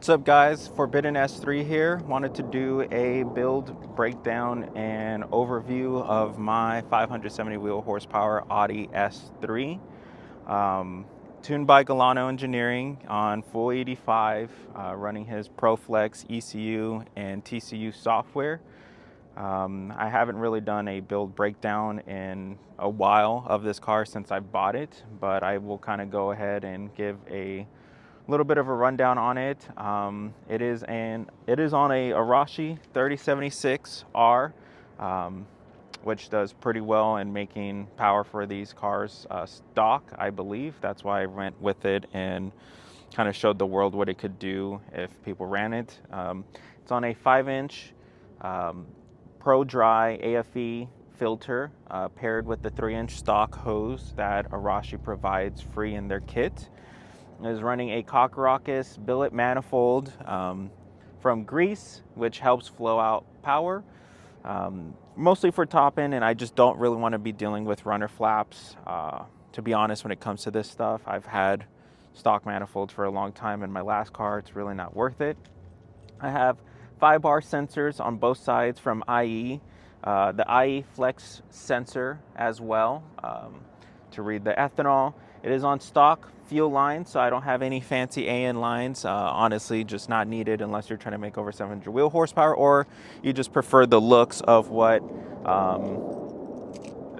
What's up guys, Forbidden S3 here. Wanted to do a build breakdown and overview of my 570 wheel horsepower Audi S3. Tuned by Galano Engineering on full 85, running his ProFlex ECU and TCU software. I haven't really done a build breakdown in a while of this car since I bought it, but I will kind of go ahead and give a little bit of a rundown on it. It is on a Arashi 3076R, which does pretty well in making power for these cars stock, I believe. That's why I went with it and kind of showed the world what it could do if people ran it. It's on a 5-inch Pro Dry AFE filter paired with the 3-inch stock hose that Arashi provides free in their kit. It is running a Cockrockets billet manifold from Greece, which helps flow out power, mostly for top end, and I just don't really want to be dealing with runner flaps. To be honest, when it comes to this stuff, I've had stock manifolds for a long time in my last car. It's really not worth it. I have 5-bar sensors on both sides from IE, the IE Flex sensor as well to read the ethanol. It is on stock fuel lines, so I don't have any fancy AN lines. Honestly, just not needed unless you're trying to make over 700 wheel horsepower, or you just prefer the looks of what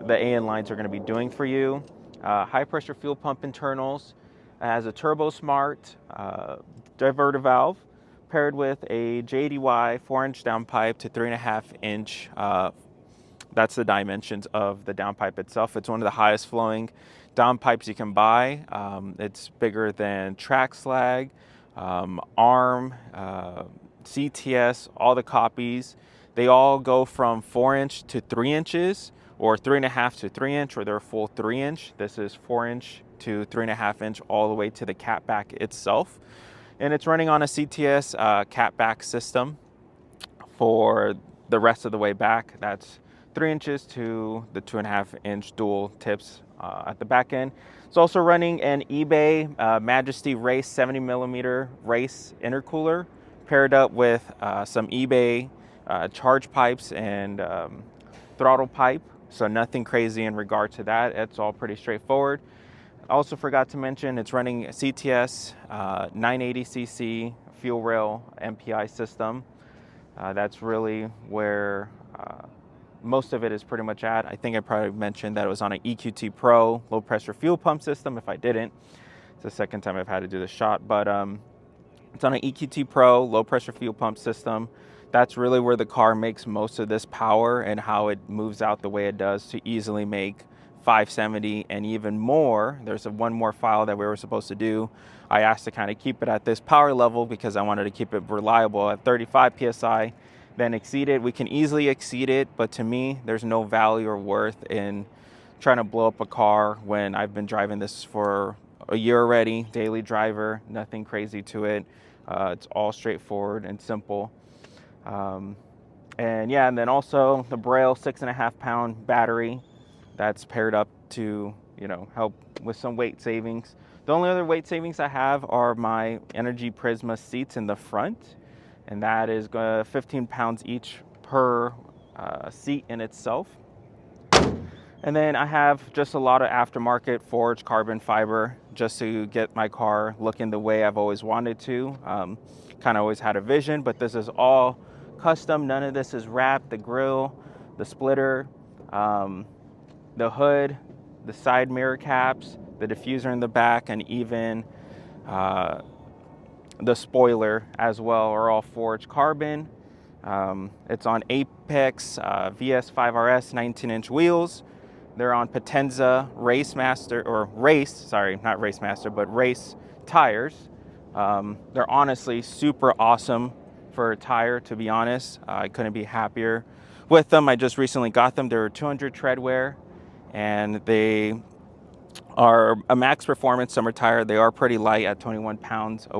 the AN lines are going to be doing for you. High pressure fuel pump internals. It has a Turbo Smart diverter valve paired with a JDY 4-inch downpipe to 3.5-inch. That's the dimensions of the downpipe itself. It's one of the highest flowing downpipes you can buy. It's bigger than Track Slag, ARM, CTS, all the copies. They all go from 4-inch to 3 inches, or 3.5 to 3-inch, or they're a full 3-inch. This is 4-inch to 3.5-inch all the way to the catback itself. And it's running on a CTS catback system for the rest of the way back. That's 3 inches to the 2.5-inch dual tips at the back end. It's also running an eBay Majesty Race 70mm race intercooler paired up with some eBay charge pipes and throttle pipe. So nothing crazy in regard to that. It's all pretty straightforward. I also forgot to mention it's running CTS 980cc fuel rail MPI system. That's really where most of it is pretty much at. I think I probably mentioned that it was on an EQT Pro low pressure fuel pump system. If I didn't, it's the second time I've had to do the shot, but it's on an EQT Pro low pressure fuel pump system. That's really where the car makes most of this power and how it moves out the way it does to easily make 570 and even more. There's one more file that we were supposed to do. I asked to kind of keep it at this power level because I wanted to keep it reliable at 35 PSI, then exceed it. We can easily exceed it, but to me, there's no value or worth in trying to blow up a car when I've been driving this for a year already, daily driver, nothing crazy to it. It's all straightforward and simple. And yeah, and then also the Braille 6.5-pound battery that's paired up to, help with some weight savings. The only other weight savings I have are my Energy Prisma seats in the front, and that is 15 pounds each per seat in itself. And then I have just a lot of aftermarket forged carbon fiber just to get my car looking the way I've always wanted to. Kind of always had a vision, but this is all custom. None of this is wrapped. The grille, the splitter, the hood, the side mirror caps, the diffuser in the back, and even the spoiler as well are all forged carbon. It's on Apex VS5RS 19-inch wheels. They're on Potenza Race tires. They're honestly super awesome for a tire, to be honest. I couldn't be happier with them. I just recently got them. They're 200 tread wear, and they are a max performance summer tire. They are pretty light at 21 pounds a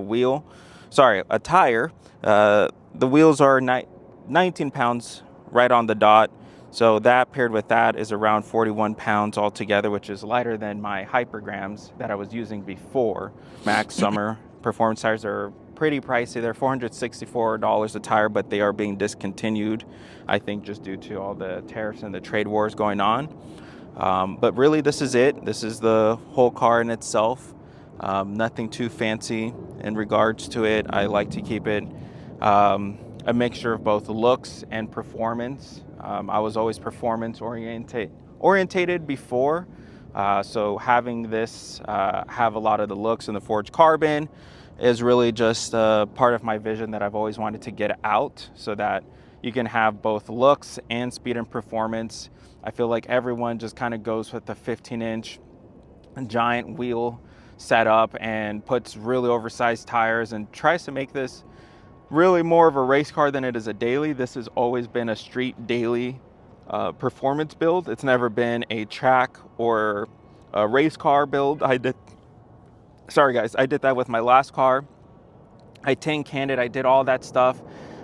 tire. The wheels are 19 pounds right on the dot. So that paired with that is around 41 pounds altogether, which is lighter than my Hypergrams that I was using before. Max summer performance tires are pretty pricey. They're $464 a tire, but they are being discontinued, I think, just due to all the tariffs and the trade wars going on. But really, this is it. This is the whole car in itself. Nothing too fancy in regards to it. I like to keep it a mixture of both looks and performance. I was always performance orientated before, so having this have a lot of the looks in the forged carbon is really just part of my vision that I've always wanted to get out, so that you can have both looks and speed and performance. I feel like everyone just kind of goes with the 15-inch giant wheel setup and puts really oversized tires and tries to make this really more of a race car than it is a daily. This has always been a street daily performance build. It's never been a track or a race car build. Sorry guys, I did that with my last car. I tin canned it, I did all that stuff.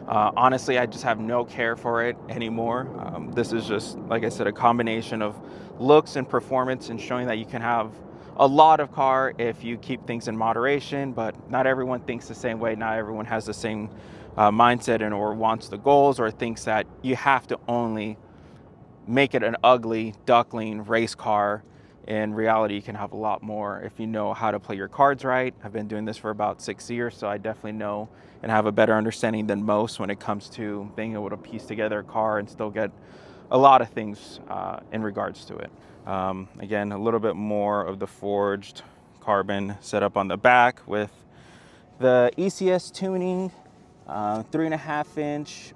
Honestly, I just have no care for it anymore. This is just, like I said, a combination of looks and performance, and showing that you can have a lot of car if you keep things in moderation. But not everyone thinks the same way. Not everyone has the same mindset and or wants the goals, or thinks that you have to only make it an ugly duckling race car. In reality, you can have a lot more if you know how to play your cards right. I've been doing this for about 6 years, so I definitely know and have a better understanding than most when it comes to being able to piece together a car and still get a lot of things in regards to it. Again, a little bit more of the forged carbon setup on the back with the ECS tuning, 3-inch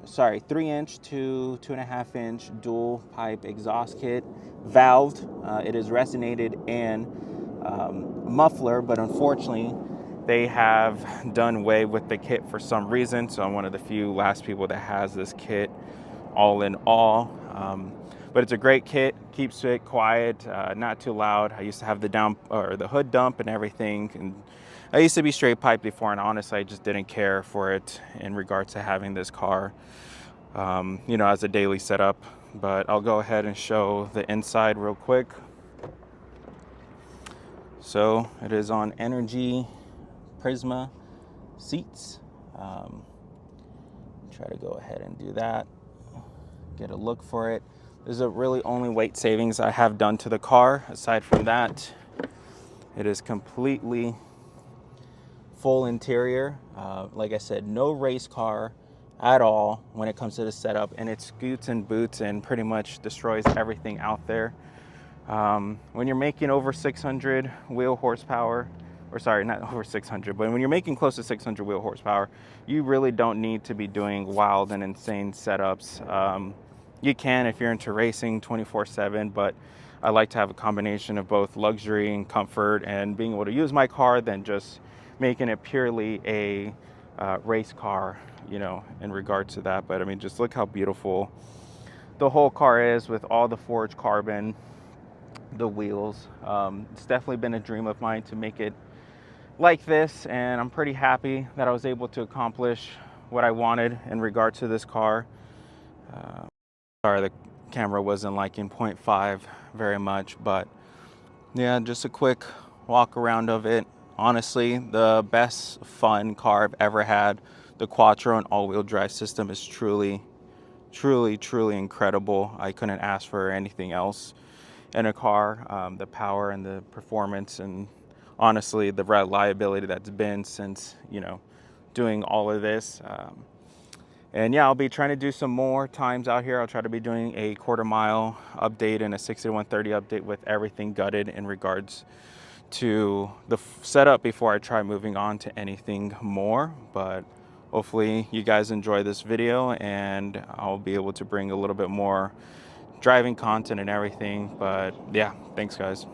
to 2.5-inch dual pipe exhaust kit, valved. It is resonated and muffler, but unfortunately they have done away with the kit for some reason. So I'm one of the few last people that has this kit all in all. But it's a great kit, keeps it quiet, not too loud. I used to have the hood dump and everything, and I used to be straight pipe before, and honestly, I just didn't care for it in regards to having this car, as a daily setup. But I'll go ahead and show the inside real quick. So it is on Energy Prisma seats. Try to go ahead and do that, get a look for it. There's a really only weight savings I have done to the car. Aside from that, it is completely full interior. Like I said, no race car at all when it comes to the setup, and it scoots and boots and pretty much destroys everything out there. When you're making over 600 wheel horsepower, or sorry, not over 600, but when you're making close to 600 wheel horsepower, you really don't need to be doing wild and insane setups. You can if you're into racing 24/7, but I like to have a combination of both luxury and comfort and being able to use my car than just making it purely a race car, in regards to that. But I mean, just look how beautiful the whole car is with all the forged carbon, the wheels. It's definitely been a dream of mine to make it like this, and I'm pretty happy that I was able to accomplish what I wanted in regards to this car. Sorry, the camera wasn't liking 0.5 very much, but yeah, just a quick walk around of it. Honestly, the best fun car I've ever had. The Quattro and all-wheel drive system is truly incredible. I couldn't ask for anything else in a car. The power and the performance, and honestly the reliability that's been since doing all of this. And yeah, I'll be trying to do some more times out here. I'll try to be doing a quarter-mile update and a 60-130 update with everything gutted in regards to the setup before I try moving on to anything more. But hopefully you guys enjoy this video, and I'll be able to bring a little bit more driving content and everything. But yeah, thanks guys.